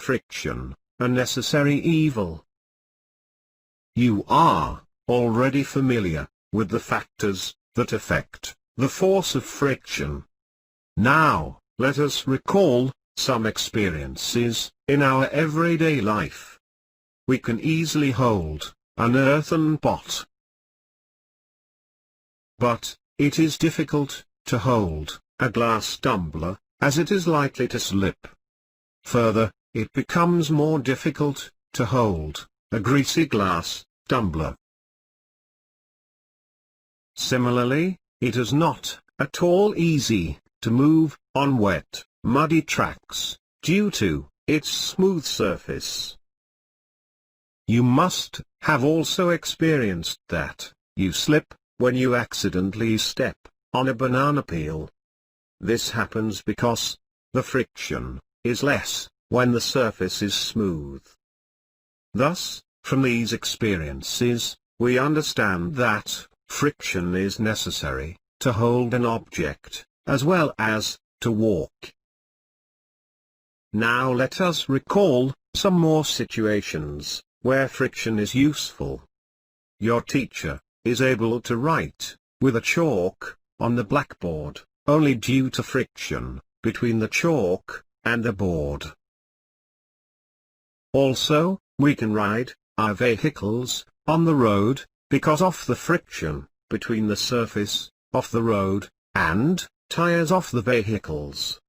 friction, a necessary evil. You are already familiar with the factors that affect the force of friction. Now, let us recall some experiences in our everyday life. We can easily hold an earthen pot, but it is difficult to hold a glass tumbler, as it is likely to slip. Further, it becomes more difficult to hold a greasy glass tumbler. Similarly, it is not at all easy to move on wet, muddy tracks, due to its smooth surface. You must have also experienced that you slip when you accidentally step on a banana peel. This happens because the friction is less when the surface is smooth. Thus, from these experiences, we understand that friction is necessary to hold an object, as well as to walk. Now let us recall some more situations where friction is useful. Your teacher is able to write with a chalk on the blackboard only due to friction between the chalk and the board. Also, we can ride our vehicles on the road because of the friction between the surface of the road and tires of the vehicles.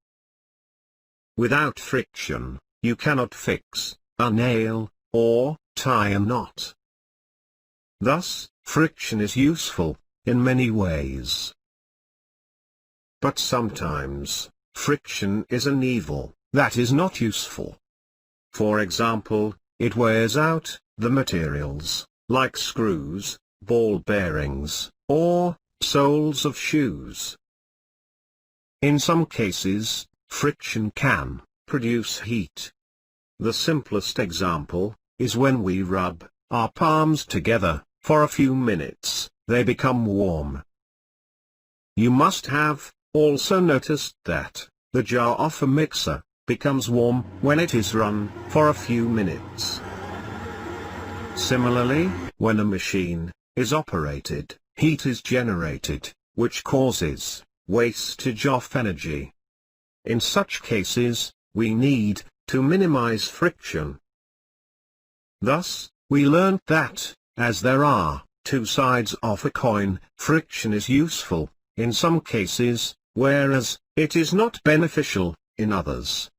Without friction, you cannot fix a nail or tie a knot. Thus, friction is useful in many ways. But sometimes, friction is an evil that is not useful. For example, it wears out the materials, like screws, ball bearings, or soles of shoes. In some cases, friction can produce heat. The simplest example is when we rub our palms together for a few minutes, they become warm. You must have also noticed that the jar of a mixer becomes warm when it is run for a few minutes. Similarly, when a machine is operated, heat is generated, which causes wastage of energy. In such cases, we need to minimize friction. Thus, we learnt that, as there are two sides of a coin, friction is useful in some cases, whereas it is not beneficial in others.